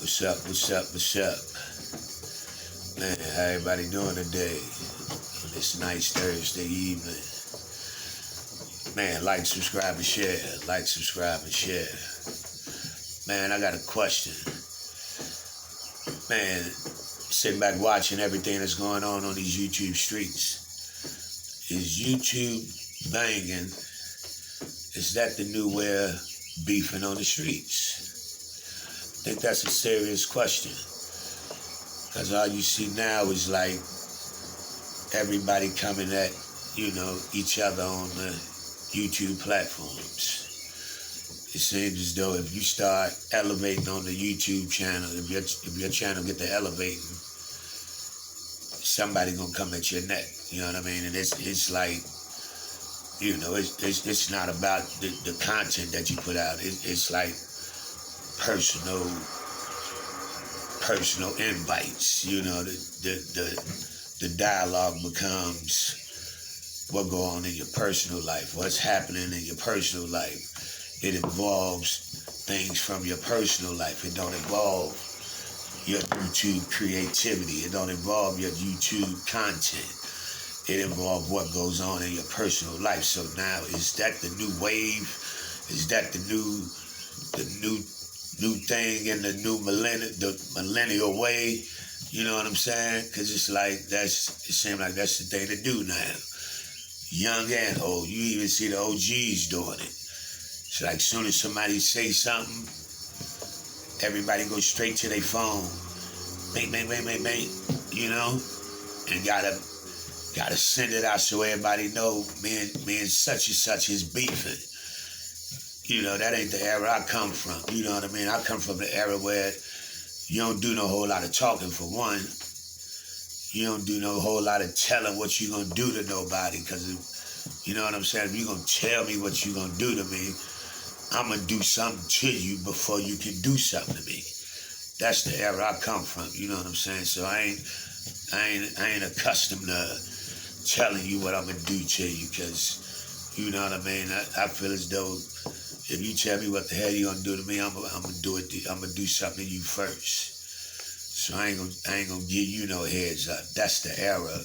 What's up? What's up? What's up? Man, how everybody doing today? On this nice Thursday evening. Man, like, subscribe, and share. Like, subscribe, and share. Man, I got a question. Man, sitting back watching everything that's going on these YouTube streets. Is YouTube banging? Is that the new way of beefing on the streets? I think that's a serious question. Because all you see now is like everybody coming at, each other on the YouTube platforms. It seems as though if you start elevating on the YouTube channel, if your channel get to elevating, somebody gonna come at your neck. You know what I mean? And it's like, it's not about the content that you put out. It's like personal invites. The dialogue becomes what go on in your personal life, what's happening in your personal life. It involves things from your personal life. It don't involve your YouTube creativity. It don't involve your YouTube content. It involves what goes on in your personal life. So now, is that the new wave? Is that the new thing in the new millennial way? You know what I'm saying? Because it's like, it seems like that's the thing to do now. Young and old. You even see the OGs doing it. It's like, soon as somebody say something, everybody goes straight to their phone. Bang, and gotta send it out so everybody know, me and such and such is beefing. That ain't the era I come from. You know what I mean? I come from the era where you don't do no whole lot of talking, for one. You don't do no whole lot of telling what you're going to do to nobody, because, you know what I'm saying? If you're going to tell me what you're going to do to me, I'm going to do something to you before you can do something to me. That's the era I come from. You know what I'm saying? So I ain't accustomed to telling you what I'm going to do to you, because, you know what I mean? I feel as though if you tell me what the hell you gonna do to me, I'm gonna do it. I'm gonna do something to you first. So I ain't gonna give you no heads up. That's the era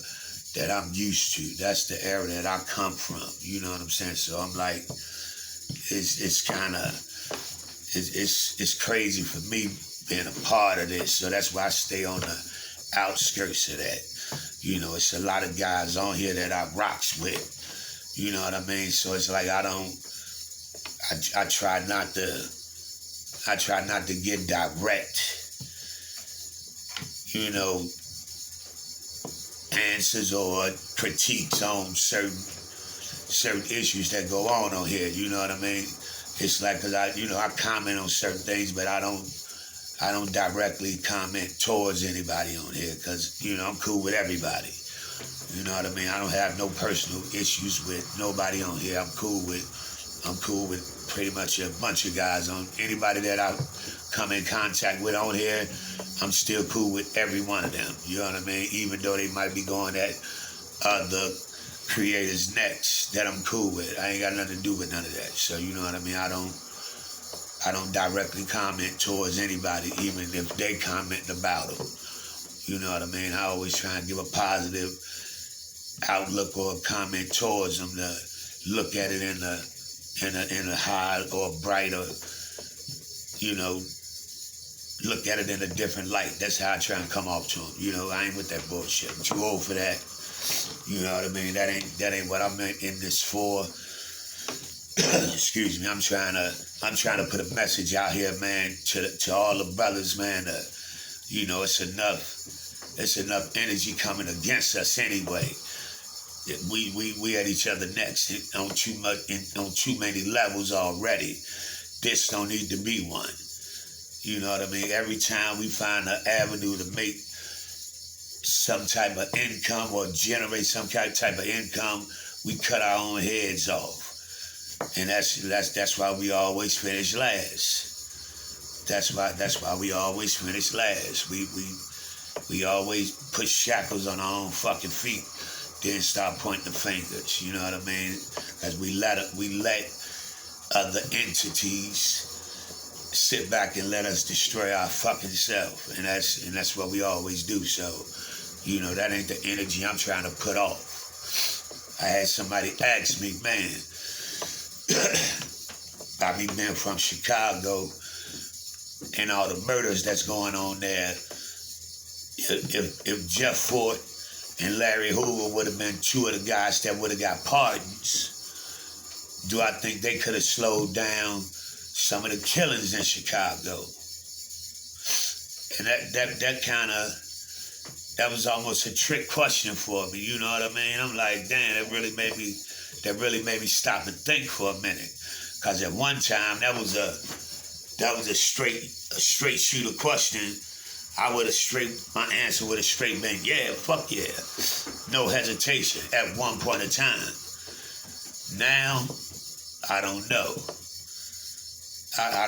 that I'm used to. That's the era that I come from. You know what I'm saying? So I'm like, it's crazy for me being a part of this. So that's why I stay on the outskirts of that. It's a lot of guys on here that I rocks with. You know what I mean? So it's like I try not to get direct, answers or critiques on certain issues that go on here. You know what I mean? It's like, cause I comment on certain things, but I don't directly comment towards anybody on here, cause I'm cool with everybody. You know what I mean? I don't have no personal issues with nobody on here. I'm cool with pretty much a bunch of guys. On anybody that I come in contact with on here, I'm still cool with every one of them. You know what I mean? Even though they might be going at other creators next, that I'm cool with. I ain't got nothing to do with none of that. So you know what I mean? I don't directly comment towards anybody, even if they comment about them. You know what I mean? I always try and give a positive outlook or a comment towards them, to look at it in a high or brighter, look at it in a different light. That's how I try and come off to them. I ain't with that bullshit. I'm too old for that. You know what I mean? That ain't what I'm in this for. Excuse me. I'm trying to put a message out here, man, to all the brothers, man. It's enough energy coming against us anyway. We at each other next on too many levels already. This don't need to be one. You know what I mean? Every time we find an avenue to make some type of income or generate some type of income, we cut our own heads off. And that's why we always finish last. That's why we always finish last. We always put shackles on our own fucking feet, then start pointing the fingers. You know what I mean? Because we let other entities sit back and let us destroy our fucking self. And that's what we always do. So, you know, that ain't the energy I'm trying to put off. I had somebody ask me, man, about me being from Chicago and all the murders that's going on there. If Jeff Fort and Larry Hoover would have been two of the guys that would have got pardons, do I think they could have slowed down some of the killings in Chicago? And that was almost a trick question for me, you know what I mean? I'm like, damn, that really made me stop and think for a minute. Cause at one time that was a straight shooter question. My answer would have straight been, yeah, fuck yeah. No hesitation at one point in time. Now, I don't know. I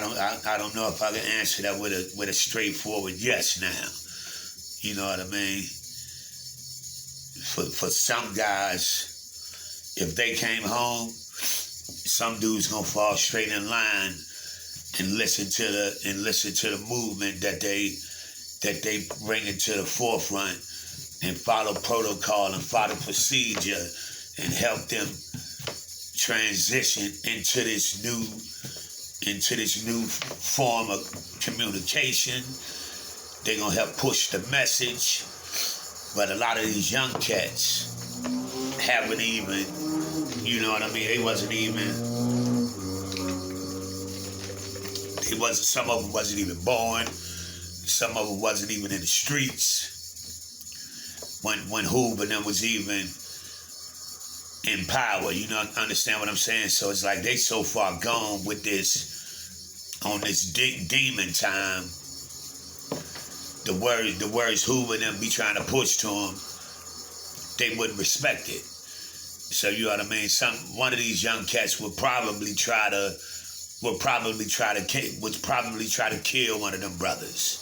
don't know if I can answer that with a straightforward yes now. You know what I mean? For some guys, if they came home, some dudes gonna fall straight in line and listen to the movement that they bring into the forefront and follow protocol and follow procedure and help them transition into this new form of communication. They're gonna help push the message. But a lot of these young cats haven't even, you know what I mean? Some of them wasn't even born. Some of them wasn't even in the streets when Hoover and them was even in power. You know, understand what I'm saying? So it's like they so far gone with this, on this demon time. The words Hoover and them be trying to push to them, they wouldn't respect it. So you know what I mean? One of these young cats would probably try to kill one of them brothers.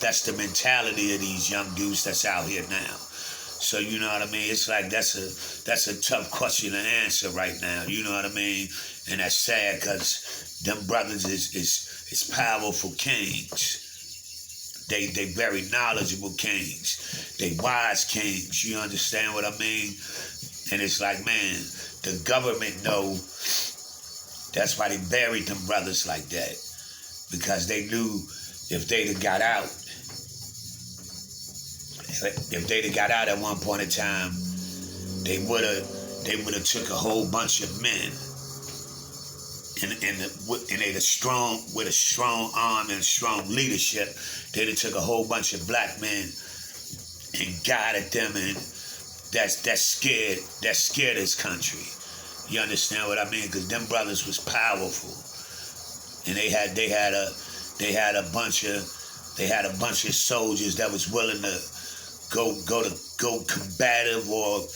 That's the mentality of these young dudes that's out here now. So you know what I mean? It's like that's a tough question to answer right now. You know what I mean? And that's sad because them brothers is powerful kings. They very knowledgeable kings. They wise kings. You understand what I mean? And it's like, man, the government know. That's why they buried them brothers like that, because they knew if they'd have got out at one point in time, they would have took a whole bunch of men and with a strong arm and strong leadership. They'd have took a whole bunch of black men and guided them, and that scared this country. You understand what I mean? Because them brothers was powerful, and they had a bunch of soldiers that was willing to go combative or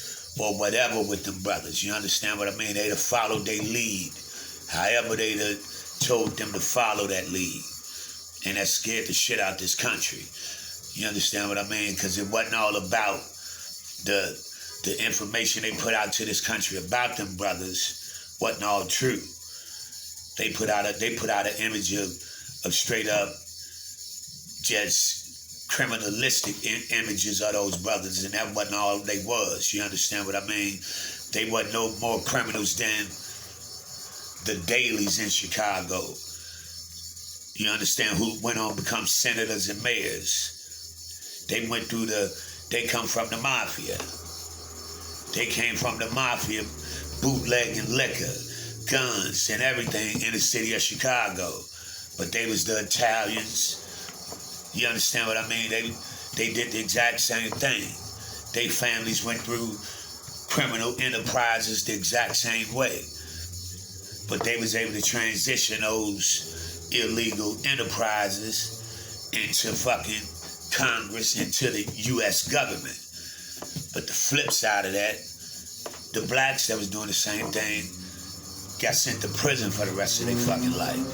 whatever with them brothers. You understand what I mean? They'd have followed their lead, however they'd have told them to follow that lead, and that scared the shit out this country. You understand what I mean? Because it wasn't all about the information they put out to this country about them brothers wasn't all true. They put out an image of straight up just criminalistic images of those brothers, and that wasn't all they was. You understand what I mean? They wasn't no more criminals than the Dailies in Chicago. You understand, who went on to become senators and mayors. They come from the mafia. They came from the mafia, bootlegging liquor, guns, and everything in the city of Chicago. But they was the Italians. You understand what I mean? They did the exact same thing. Their families went through criminal enterprises the exact same way. But they was able to transition those illegal enterprises into fucking Congress, into the U.S. government. But the flip side of that, the blacks that was doing the same thing got sent to prison for the rest of their fucking life.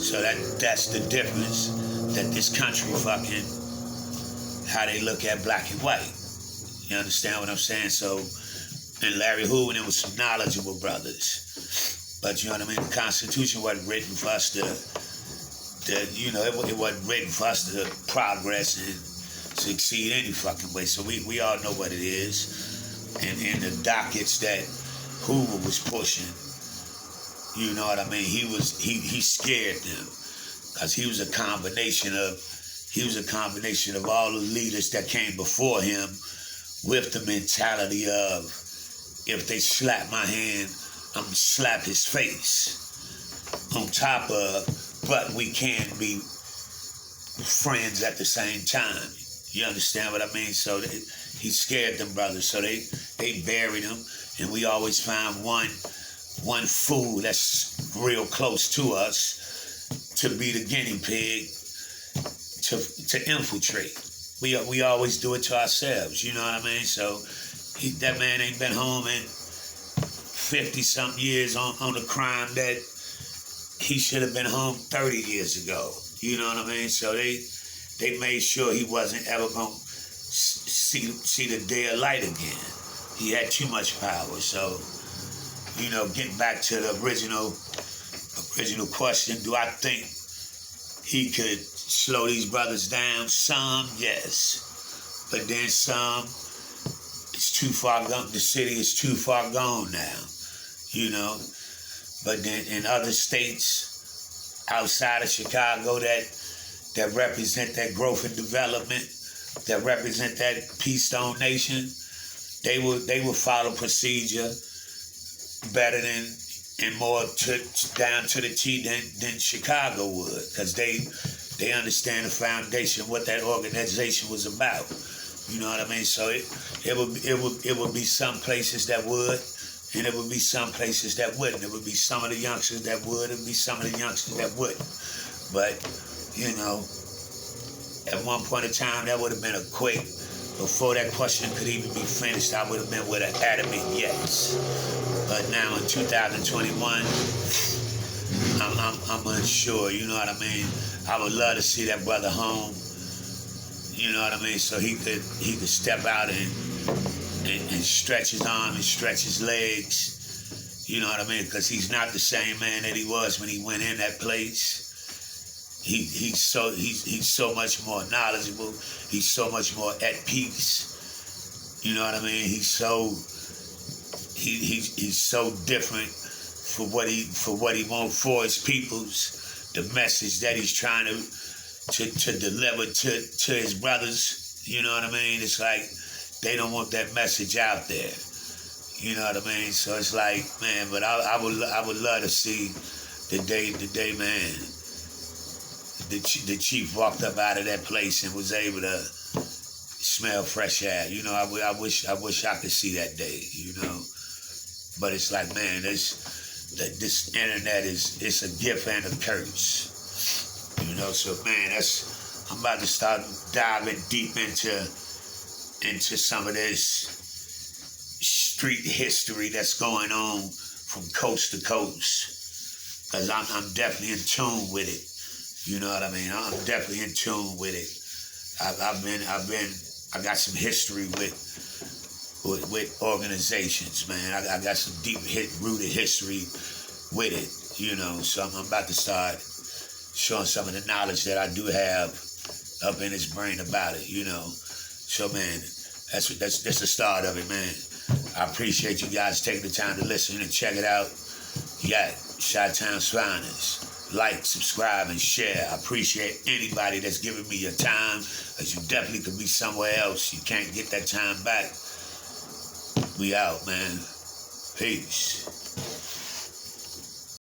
So that's the difference, that this country fucking, how they look at black and white. You understand what I'm saying? So, and Larry Hoover and them was some knowledgeable brothers. But you know what I mean? The Constitution wasn't written for us that, you know, it wasn't written for us to progress and succeed any fucking way. So we all know what it is. And in the dockets that Hoover was pushing, you know what I mean? He scared them. Because he was a combination of all the leaders that came before him with the mentality of, if they slap my hand, I'm gonna slap his face. On top of, but we can be friends at the same time. You understand what I mean? So he scared them brothers. So they buried him, and we always find one fool that's real close to us to be the guinea pig to infiltrate. We always do it to ourselves. You know what I mean? So that man ain't been home in 50-something years on a crime that he should have been home 30 years ago. You know what I mean? So they made sure he wasn't ever going to see the day of light again. He had too much power. So, you know, getting back to the original question, do I think he could slow these brothers down? Some, yes. But then some, it's too far gone. The city is too far gone now, you know. But then in other states outside of Chicago that represent that growth and development, that represent that Peace-Stone Nation, they will follow procedure better than and more down to the T than Chicago would, because they understand the foundation, what that organization was about. You know what I mean? So it would be some places that would, and it would be some places that wouldn't. It would be some of the youngsters that would, and be some of the youngsters that wouldn't. But, you know, at one point in time, that would have been a quick, before that question could even be finished, I would have been with an adamant yes. But now in 2021, I'm unsure, you know what I mean? I would love to see that brother home, you know what I mean? So he could step out and stretch his arm and stretch his legs, you know what I mean? Because he's not the same man that he was when he went in that place. He's so much more knowledgeable. He's so much more at peace. You know what I mean? He's so different for what he wants for his peoples. The message that he's trying to deliver to his brothers. You know what I mean? It's like they don't want that message out there. You know what I mean? So it's like, man, but I would love to see the day, man. The chief walked up out of that place and was able to smell fresh air. You know, I wish I could see that day, you know. But it's like, man, this internet it's a gift and a curse. You know, so man, I'm about to start diving deep into some of this street history that's going on from coast to coast. Because I'm definitely in tune with it. You know what I mean? I'm definitely in tune with it. I got some history with organizations, man. I got some rooted history with it, you know. So I'm about to start showing some of the knowledge that I do have up in his brain about it, you know. So man, that's the start of it, man. I appreciate you guys taking the time to listen and check it out. You got Chi-Town's Finest. Like, subscribe, and share. I appreciate anybody that's giving me your time, because you definitely could be somewhere else. You can't get that time back. We out, man. Peace.